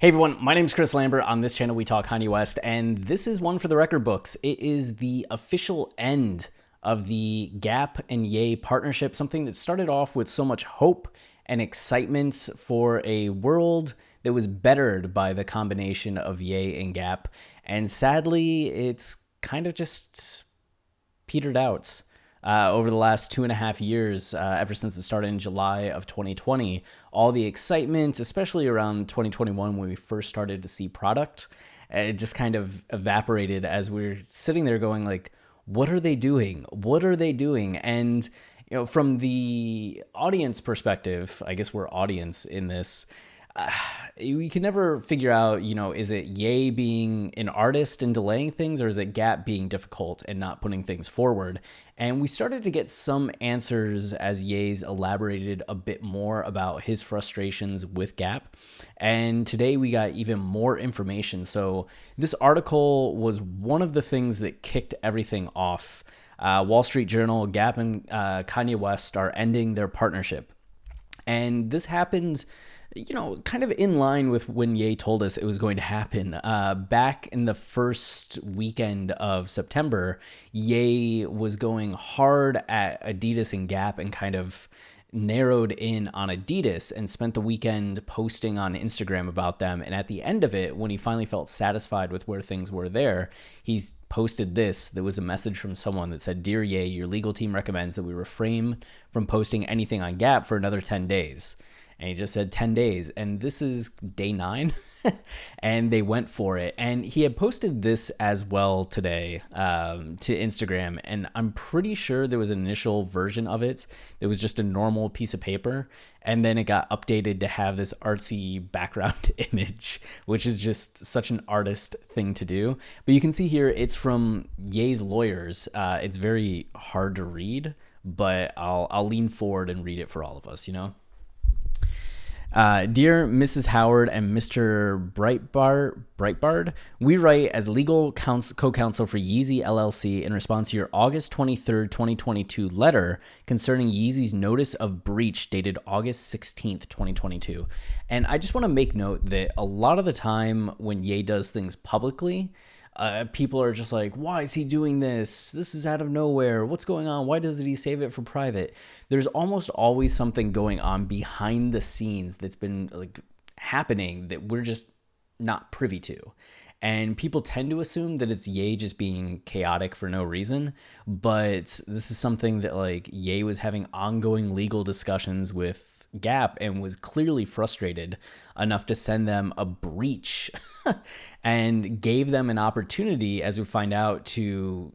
Hey everyone, my name is Chris Lambert. On this channel, we talk Kanye West, and this is one for the record books. It is the official end of the Gap and Ye partnership, something that started off with so much hope and excitement for a world that was bettered by the combination of Ye and Gap. And sadly, it's kind of just petered out. Over the last 2.5 years, ever since it started in July of 2020, all the excitement, especially around 2021 when we first started to see product, it just kind of evaporated as we're sitting there going like, what are they doing? What are they doing? And from the audience perspective, I guess we're audience in this. We can never figure out, is it Ye being an artist and delaying things, or is it Gap being difficult and not putting things forward? And we started to get some answers as Ye's elaborated a bit more about his frustrations with Gap. And today we got even more information. So this article was one of the things that kicked everything off. Wall Street Journal, Gap and Kanye West are ending their partnership. And this happened kind of in line with when Ye told us it was going to happen. Back in the first weekend of September, Ye was going hard at Adidas and Gap and kind of narrowed in on Adidas and spent the weekend posting on Instagram about them. And at the end of it, when he finally felt satisfied with where things were there, he's posted this. There was a message from someone that said, "Dear Ye, your legal team recommends that we refrain from posting anything on Gap for another 10 days. And he just said 10 days. And this is day 9. And they went for it. And he had posted this as well today to Instagram. And I'm pretty sure there was an initial version of it that was just a normal piece of paper. And then it got updated to have this artsy background image, which is just such an artist thing to do. But you can see here, it's from Ye's lawyers. It's very hard to read, but I'll lean forward and read it for all of us, Dear Mrs. Howard and Mr. Breitbard, we write as legal co-counsel for Yeezy LLC in response to your August 23rd, 2022 letter concerning Yeezy's notice of breach dated August 16th, 2022. And I just want to make note that a lot of the time when Ye does things publicly, people are just like, why is he doing this? This is out of nowhere. What's going on? Why doesn't he save it for private? There's almost always something going on behind the scenes that's been happening that we're just not privy to. And people tend to assume that it's Ye just being chaotic for no reason. But this is something that Ye was having ongoing legal discussions with Gap and was clearly frustrated enough to send them a breach and gave them an opportunity, as we find out, to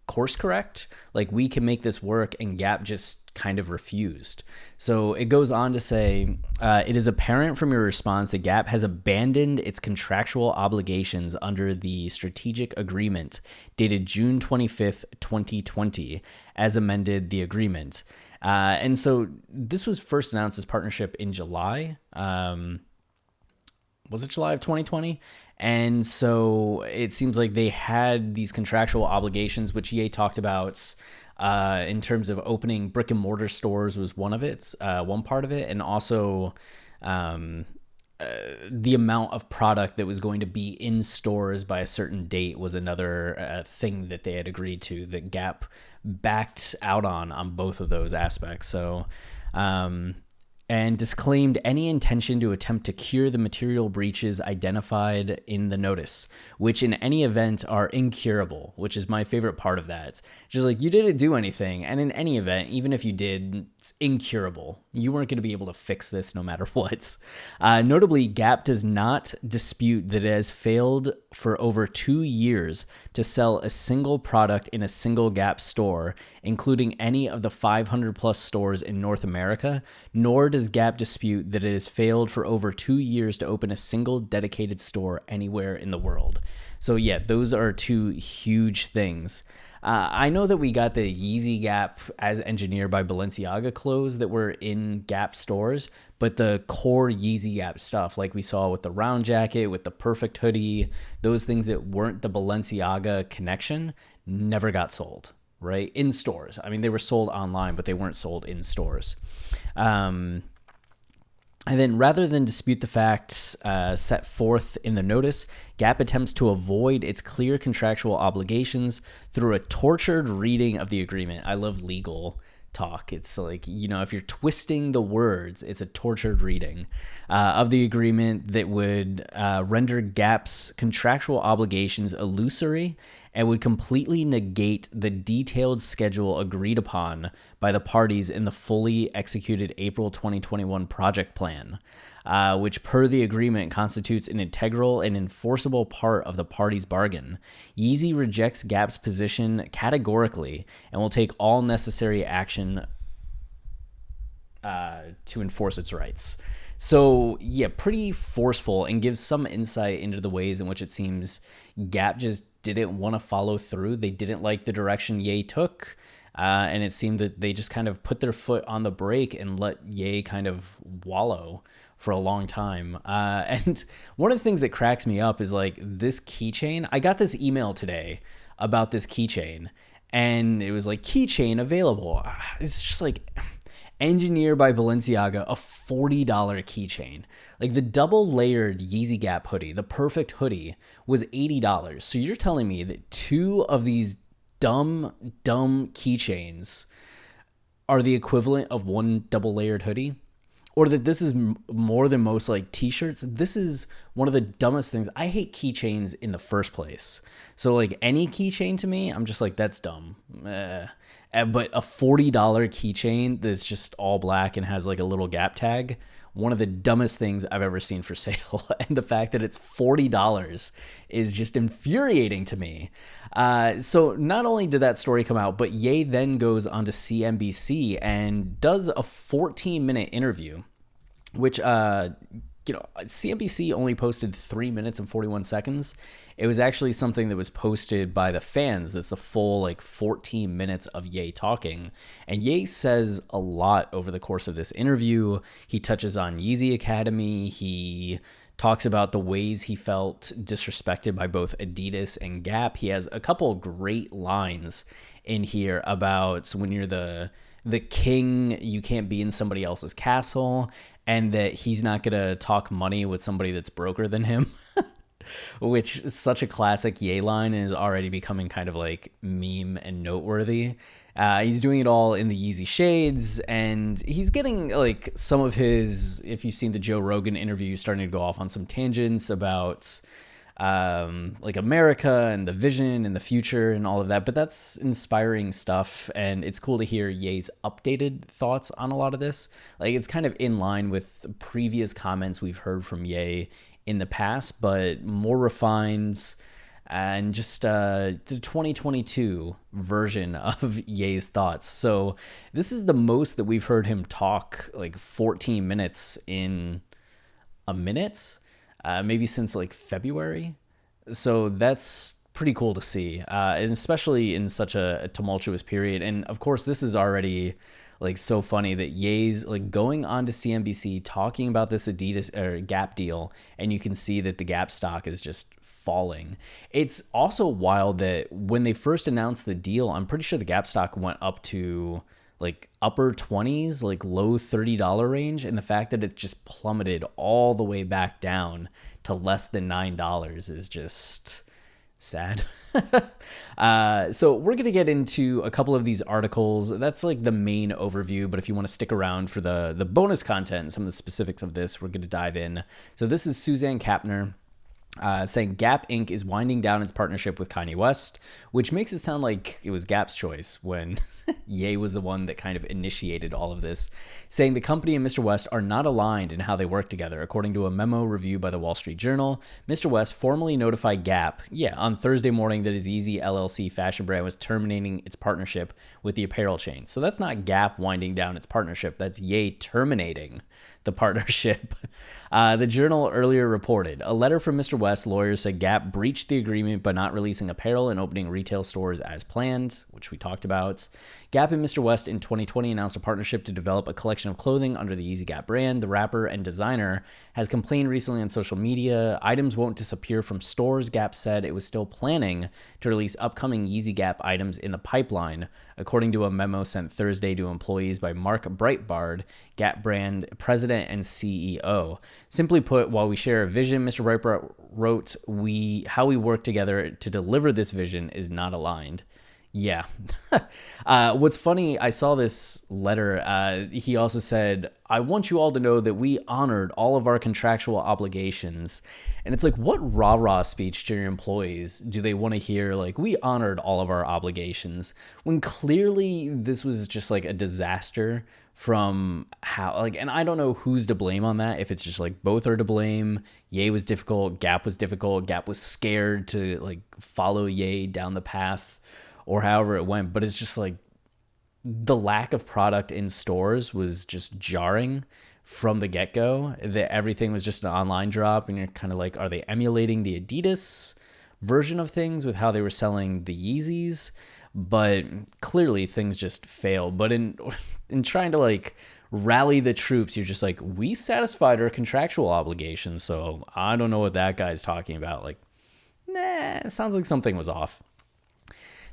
course correct. We can make this work, and Gap just kind of refused. So it goes on to say, it is apparent from your response that Gap has abandoned its contractual obligations under the strategic agreement dated June 25th, 2020, as amended the agreement. And so this was first announced as partnership in July. Was it July of 2020? And so it seems like they had these contractual obligations, which Ye talked about in terms of opening brick and mortar stores was one part of it. And also the amount of product that was going to be in stores by a certain date was another thing that they had agreed to, that Gap backed out on both of those aspects. So, and disclaimed any intention to attempt to cure the material breaches identified in the notice, which in any event are incurable, which is my favorite part of that. Just you didn't do anything, and in any event, even if you did, it's incurable. You weren't going to be able to fix this no matter what. Notably, Gap does not dispute that it has failed for over 2 years to sell a single product in a single Gap store, including any of the 500 plus stores in North America, nor does Gap dispute that it has failed for over 2 years to open a single dedicated store anywhere in the world. So yeah, those are two huge things. I know that we got the Yeezy Gap as engineered by Balenciaga clothes that were in Gap stores, but the core Yeezy Gap stuff, like we saw with the round jacket, with the perfect hoodie, those things that weren't the Balenciaga connection, never got sold, right? In stores. I mean, they were sold online, but they weren't sold in stores. And then rather than dispute the facts set forth in the notice, Gap attempts to avoid its clear contractual obligations through a tortured reading of the agreement. I love legal talk. It's like, if you're twisting the words, it's a tortured reading of the agreement that would render Gap's contractual obligations illusory and would completely negate the detailed schedule agreed upon by the parties in the fully executed April 2021 project plan, which per the agreement constitutes an integral and enforceable part of the parties' bargain. Yeezy rejects Gap's position categorically and will take all necessary action to enforce its rights. So, yeah, pretty forceful, and gives some insight into the ways in which it seems Gap just didn't want to follow through. They didn't like the direction Ye took, and it seemed that they just kind of put their foot on the brake and let Ye kind of wallow for a long time. And one of the things that cracks me up is like this keychain. I got this email today about this keychain, and it was like keychain available. It's just like engineered by Balenciaga, a $40 keychain. Like the double layered Yeezy Gap hoodie, the perfect hoodie, was $80. So you're telling me that two of these dumb keychains are the equivalent of one double layered hoodie? Or that this is more than most like t-shirts? This is one of the dumbest things. I hate keychains in the first place. So like any keychain to me, I'm just like, that's dumb. But a $40 keychain that's just all black and has like a little Gap tag, one of the dumbest things I've ever seen for sale. And the fact that it's $40 is just infuriating to me. So not only did that story come out, but Ye then goes onto CNBC and does a 14-minute interview, which CNBC only posted 3 minutes and 41 seconds. It was actually something that was posted by the fans. That's a full 14 minutes of Ye talking. And Ye says a lot over the course of this interview. He touches on Yeezy Academy. He talks about the ways he felt disrespected by both Adidas and Gap. He has a couple great lines in here about when you're the king, you can't be in somebody else's castle, and that he's not going to talk money with somebody that's broker than him, which is such a classic Ye line and is already becoming kind of like meme and noteworthy. He's doing it all in the Yeezy shades, and he's getting like some of his, if you've seen the Joe Rogan interview, starting to go off on some tangents about like America and the vision and the future and all of that. But that's inspiring stuff, and it's cool to hear Ye's updated thoughts on a lot of this. Like it's kind of in line with previous comments we've heard from Ye in the past, but more refined and just the 2022 version of Ye's thoughts. So this is the most that we've heard him talk, like 14 minutes in a minute, maybe since like February. So that's pretty cool to see, and especially in such a tumultuous period. And of course, this is already like so funny that Ye's like going on to CNBC talking about this Adidas or Gap deal, and you can see that the Gap stock is just falling. It's also wild that when they first announced the deal, I'm pretty sure the Gap stock went up to like upper 20s, like low $30 range. And the fact that it just plummeted all the way back down to less than $9 is just sad. So we're going to get into a couple of these articles. That's like the main overview, but if you want to stick around for the bonus content and some of the specifics of this, we're going to dive in. So this is Suzanne Kapner saying Gap Inc. is winding down its partnership with Kanye West, which makes it sound like it was Gap's choice when Ye was the one that kind of initiated all of this, saying the company and Mr. West are not aligned in how they work together. According to a memo reviewed by the Wall Street Journal, Mr. West formally notified Gap, on Thursday morning that his YEEZY LLC fashion brand was terminating its partnership with the apparel chain. So that's not Gap winding down its partnership, that's Ye terminating the partnership. The Journal earlier reported a letter from Mr. West's lawyers said Gap breached the agreement by not releasing apparel and opening retail stores as planned, which we talked about. Gap and Mr. West in 2020 announced a partnership to develop a collection of clothing under the Yeezy Gap brand. The rapper and designer has complained recently on social media. Items won't disappear from stores. Gap said it was still planning to release upcoming Yeezy Gap items in the pipeline, according to a memo sent Thursday to employees by Mark Breitbard, Gap brand president president and CEO. Simply put, while we share a vision, Mr. Breitbart wrote, how we work together to deliver this vision is not aligned. Yeah. What's funny, I saw this letter. He also said, I want you all to know that we honored all of our contractual obligations. And it's like, what rah-rah speech to your employees do they want to hear? Like, we honored all of our obligations, when clearly this was just like a disaster from how, like, and I don't know who's to blame on that. If it's just like both are to blame. Ye was difficult. Gap was difficult. Gap was scared to like follow Ye down the path, or however it went. But it's just like the lack of product in stores was just jarring from the get-go. That everything was just an online drop, and you're kind of like, are they emulating the Adidas version of things with how they were selling the Yeezys? But clearly things just failed. But in trying to like rally the troops, you're just like, we satisfied our contractual obligations, so I don't know what that guy's talking about. Like, nah, it sounds like something was off.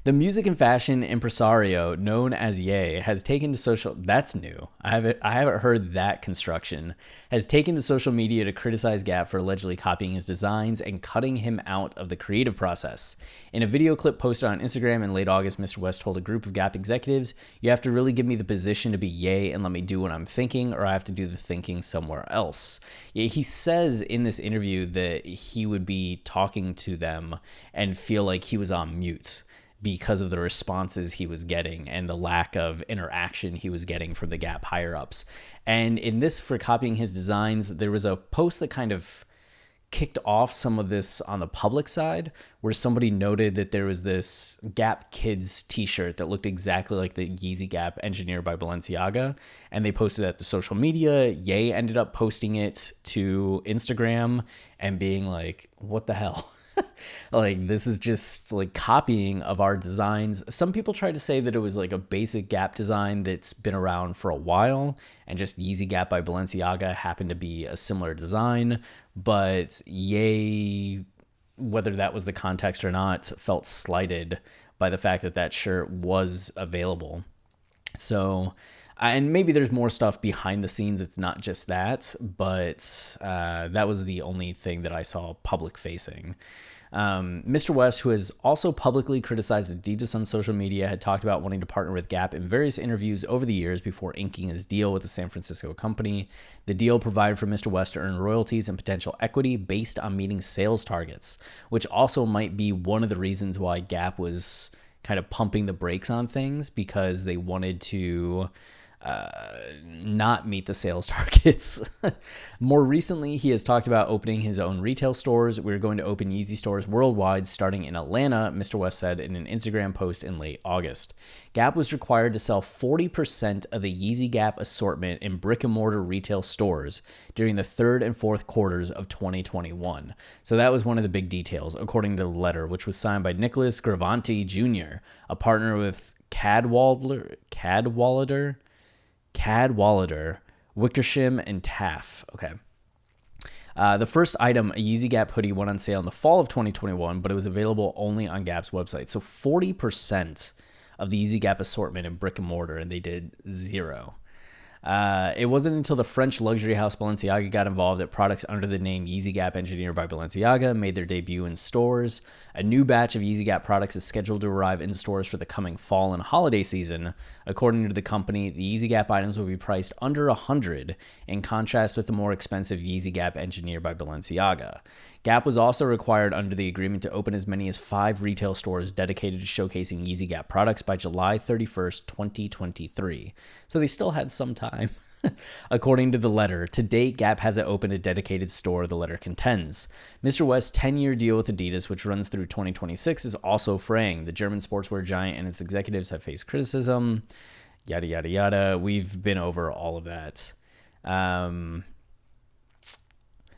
The music and fashion impresario known as Ye has taken to social... That's new. I haven't heard that construction. Has taken to social media to criticize Gap for allegedly copying his designs and cutting him out of the creative process. In a video clip posted on Instagram in late August, Mr. West told a group of Gap executives, you have to really give me the position to be Ye and let me do what I'm thinking, or I have to do the thinking somewhere else. He says in this interview that he would be talking to them and feel like he was on mute because of the responses he was getting and the lack of interaction he was getting from the Gap higher-ups. And in this, for copying his designs, there was a post that kind of kicked off some of this on the public side, where somebody noted that there was this Gap Kids t-shirt that looked exactly like the Yeezy Gap engineered by Balenciaga, and they posted it to social media. Ye ended up posting it to Instagram and being like, what the hell? Like, this is just like copying of our designs. Some people tried to say that it was like a basic Gap design that's been around for a while, and just Yeezy Gap by Balenciaga happened to be a similar design. But Ye, whether that was the context or not, felt slighted by the fact that that shirt was available. So, and maybe there's more stuff behind the scenes. It's not just that, but that was the only thing that I saw public facing. Mr. West, who has also publicly criticized Adidas on social media, had talked about wanting to partner with Gap in various interviews over the years before inking his deal with the San Francisco company. The deal provided for Mr. West to earn royalties and potential equity based on meeting sales targets, which also might be one of the reasons why Gap was kind of pumping the brakes on things, because they wanted to not meet the sales targets. More recently, he has talked about opening his own retail stores. We're going to open Yeezy stores worldwide, starting in Atlanta, Mr. West said in an Instagram post in late August. Gap was required to sell 40% of the Yeezy Gap assortment in brick-and-mortar retail stores during the third and fourth quarters of 2021. So that was one of the big details, according to the letter, which was signed by Nicholas Gravanti Jr., a partner with Cadwalader, Wickersham, and Taff. Okay. The first item, a Yeezy Gap hoodie, went on sale in the fall of 2021, but it was available only on Gap's website. So 40% of the Yeezy Gap assortment in brick and mortar, and they did zero. It wasn't until the French luxury house Balenciaga got involved that products under the name Yeezy Gap engineered by Balenciaga made their debut in stores. A new batch of Yeezy Gap products is scheduled to arrive in stores for the coming fall and holiday season. According to the company, the Yeezy Gap items will be priced under $100, in contrast with the more expensive Yeezy Gap engineered by Balenciaga. Gap was also required under the agreement to open as many as 5 retail stores dedicated to showcasing Yeezy Gap products by July 31st, 2023. So they still had some time. According to the letter, to date, Gap hasn't opened a dedicated store, the letter contends. Mr. West's 10-year deal with Adidas, which runs through 2026, is also fraying. The German sportswear giant and its executives have faced criticism, yada, yada, yada. We've been over all of that.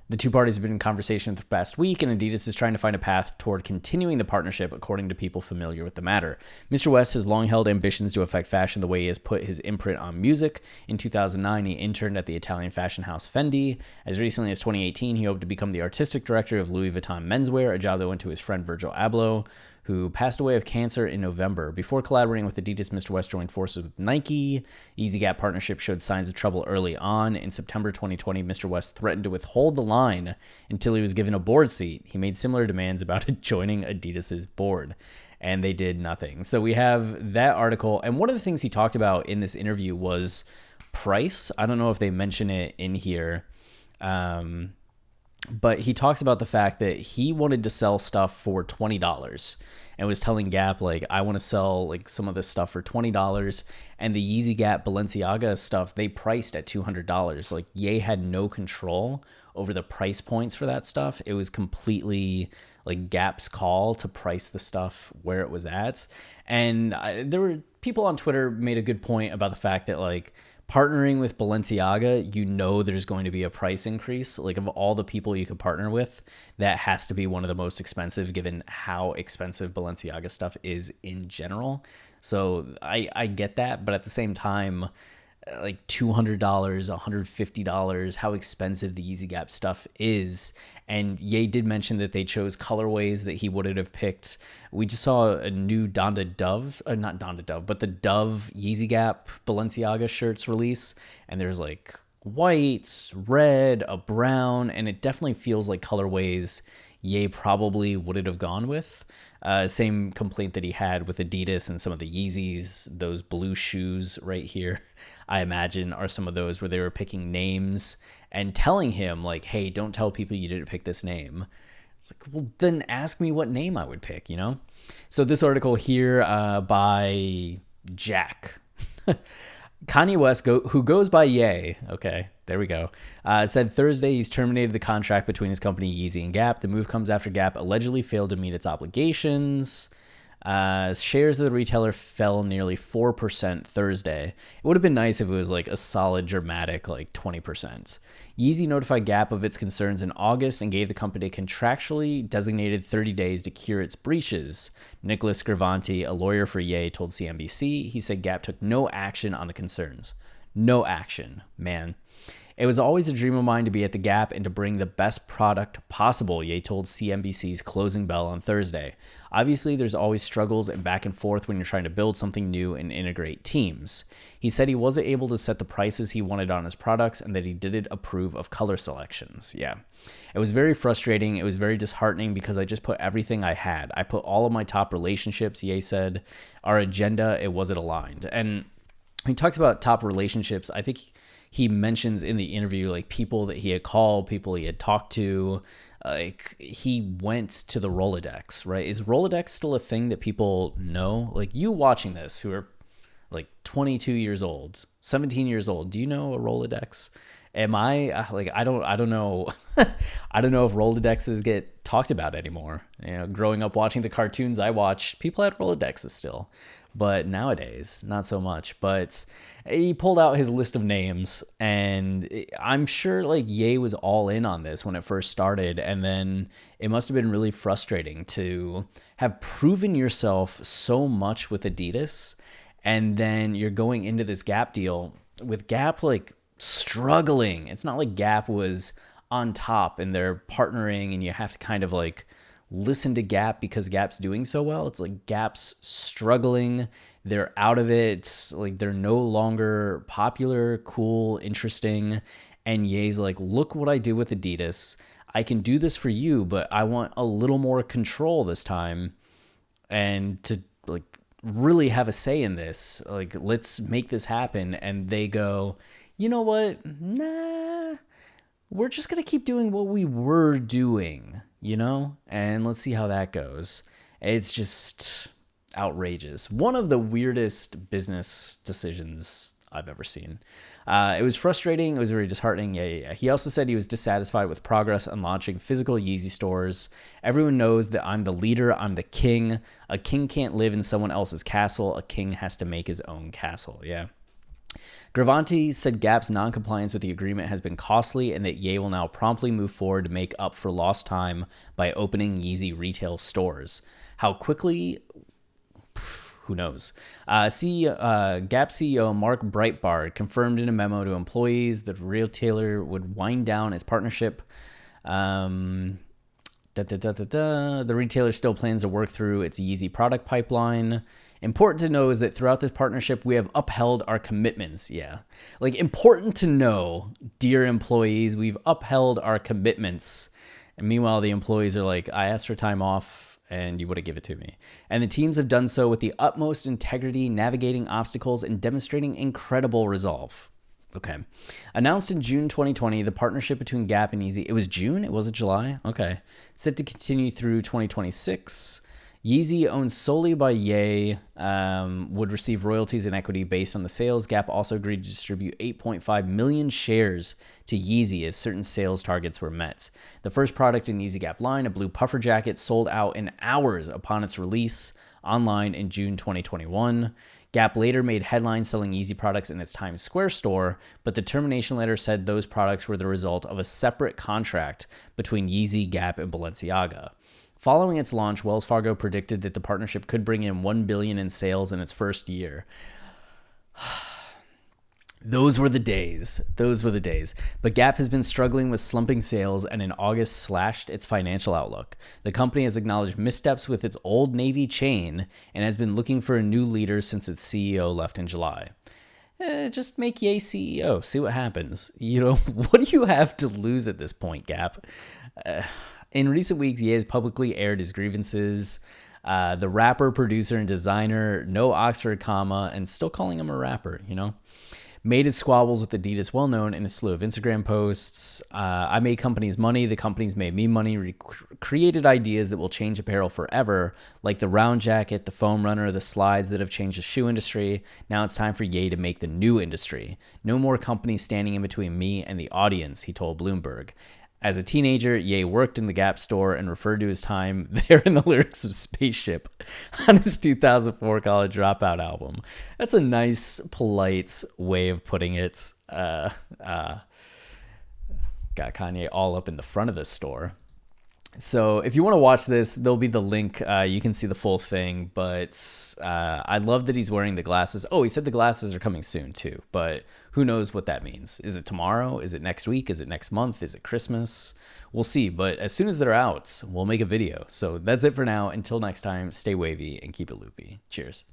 The two parties have been in conversation for the past week, and Adidas is trying to find a path toward continuing the partnership, according to people familiar with the matter. Mr. West has long held ambitions to affect fashion the way he has put his imprint on music. In 2009, he interned at the Italian fashion house Fendi. As recently as 2018, he hoped to become the artistic director of Louis Vuitton menswear, a job that went to his friend Virgil Abloh, who passed away of cancer in November. Before collaborating with Adidas, Mr. West joined forces with Nike. Yeezy Gap partnership showed signs of trouble early on. In September 2020, Mr. West threatened to withhold the line until he was given a board seat. He made similar demands about joining Adidas's board, and they did nothing. So we have that article, and one of the things he talked about in this interview was price. I don't know if they mention it in here, but he talks about the fact that he wanted to sell stuff for $20 and was telling Gap, like, I want to sell like some of this stuff for $20. And the Yeezy Gap Balenciaga stuff, they priced at $200. Like, Ye had no control over the price points for that stuff. It was completely like Gap's call to price the stuff where it was at. And there were people on Twitter made a good point about the fact that, like, partnering with Balenciaga, you know there's going to be a price increase. Like, of all the people you could partner with, that has to be one of the most expensive, given how expensive Balenciaga stuff is in general. So I get that, but at the same time, like $200, $150, how expensive the Yeezy Gap stuff is. And Ye did mention that they chose colorways that he wouldn't have picked. We just saw a new not Donda Dove, but the Dove Yeezy Gap Balenciaga shirts release. And there's like white, red, a brown, and it definitely feels like colorways Ye probably wouldn't have gone with. Same complaint that he had with Adidas and some of the Yeezys, those blue shoes right here, I imagine are some of those where they were picking names and telling him, like, hey, don't tell people you didn't pick this name. It's like, well, then ask me what name I would pick, you know? So this article here by Jack. Kanye West, who goes by Ye, okay, there we go, said Thursday he's terminated the contract between his company Yeezy and Gap. The move comes after Gap allegedly failed to meet its obligations. Shares of the retailer fell nearly 4% Thursday. It would have been nice if it was like a solid, dramatic, like 20%. Yeezy notified Gap of its concerns in August and gave the company contractually designated 30 days to cure its breaches. Nicholas Gravanti, a lawyer for Ye, told CNBC. He said Gap took no action on the concerns. No action, man. It was always a dream of mine to be at the Gap and to bring the best product possible, Ye told CNBC's Closing Bell on Thursday. Obviously, there's always struggles and back and forth when you're trying to build something new and integrate teams. He said he wasn't able to set the prices he wanted on his products and that he didn't approve of color selections. Yeah. It was very frustrating. It was very disheartening because I just put everything I had. I put all of my top relationships, Ye said. Our agenda, it wasn't aligned. And he talks about top relationships. I think he mentions in the interview, like, people that he had called, people he had talked to. Like, he went to the Rolodex, right? Is Rolodex still a thing that people know? Like, you watching this who are like 22 years old, 17 years old, do you know a Rolodex? Am I like, I don't know. I don't know if Rolodexes get talked about anymore. You know, growing up watching the cartoons I watched, people had Rolodexes still. But nowadays, not so much. But he pulled out his list of names, and I'm sure like Ye was all in on this when it first started, and then it must have been really frustrating to have proven yourself so much with Adidas, and then you're going into this Gap deal with Gap like struggling. It's not like Gap was on top and they're partnering and you have to kind of like listen to Gap because Gap's doing so well. It's like Gap's struggling. They're out of it. Like, they're no longer popular, cool, interesting. And Ye's like, look what I do with Adidas. I can do this for you, but I want a little more control this time and to like really have a say in this. Like, let's make this happen. And they go, you know what? Nah, we're just going to keep doing what we were doing, you know? And let's see how that goes. It's just outrageous. One of the weirdest business decisions I've ever seen. It was frustrating. It was very disheartening. Yeah. He also said he was dissatisfied with progress on launching physical Yeezy stores. Everyone knows that I'm the leader. I'm the king. A king can't live in someone else's castle. A king has to make his own castle. Yeah. Gravanti said Gap's non-compliance with the agreement has been costly and that Ye will now promptly move forward to make up for lost time by opening Yeezy retail stores. How quickly? Who knows? Gap CEO Mark Breitbart confirmed in a memo to employees that retailer would wind down its partnership. The retailer still plans to work through its Yeezy product pipeline. Important to know is that throughout this partnership, we have upheld our commitments. Yeah. Like, important to know, dear employees, we've upheld our commitments. And meanwhile, the employees are like, I asked for time off and you would have given it to me. And the teams have done so with the utmost integrity, navigating obstacles and demonstrating incredible resolve. Okay. Announced in June 2020, the partnership between Gap and Yeezy. It was June? It wasn't July? Okay. Set to continue through 2026. Yeezy, owned solely by Ye, would receive royalties and equity based on the sales. Gap also agreed to distribute 8.5 million shares to Yeezy as certain sales targets were met. The first product in Yeezy Gap line, a blue puffer jacket, sold out in hours upon its release online in June 2021. Gap later made headlines selling Yeezy products in its Times Square store, but the termination letter said those products were the result of a separate contract between Yeezy, Gap, and Balenciaga. Following its launch, Wells Fargo predicted that the partnership could bring in $1 billion in sales in its first year. Those were the days. Those were the days. But Gap has been struggling with slumping sales and in August slashed its financial outlook. The company has acknowledged missteps with its Old Navy chain and has been looking for a new leader since its CEO left in July. Just make Ye CEO. See what happens. You know, what do you have to lose at this point, Gap? In recent weeks, Ye has publicly aired his grievances. The rapper, producer, and designer, no Oxford comma, and still calling him a rapper, you know? Made his squabbles with Adidas well known in a slew of Instagram posts. I made companies money. The companies made me money. Created ideas that will change apparel forever, like the round jacket, the foam runner, the slides that have changed the shoe industry. Now it's time for Ye to make the new industry. No more companies standing in between me and the audience, he told Bloomberg. As a teenager, Ye worked in the Gap store and referred to his time there in the lyrics of Spaceship on his 2004 College Dropout album. That's a nice, polite way of putting it. Got Kanye all up in the front of the store. So if you want to watch this, there'll be the link. You can see the full thing, but I love that he's wearing the glasses. Oh, he said the glasses are coming soon too, but who knows what that means? Is it tomorrow? Is it next week? Is it next month? Is it Christmas? We'll see, but as soon as they're out, we'll make a video. So that's it for now. Until next time, stay wavy and keep it loopy. Cheers.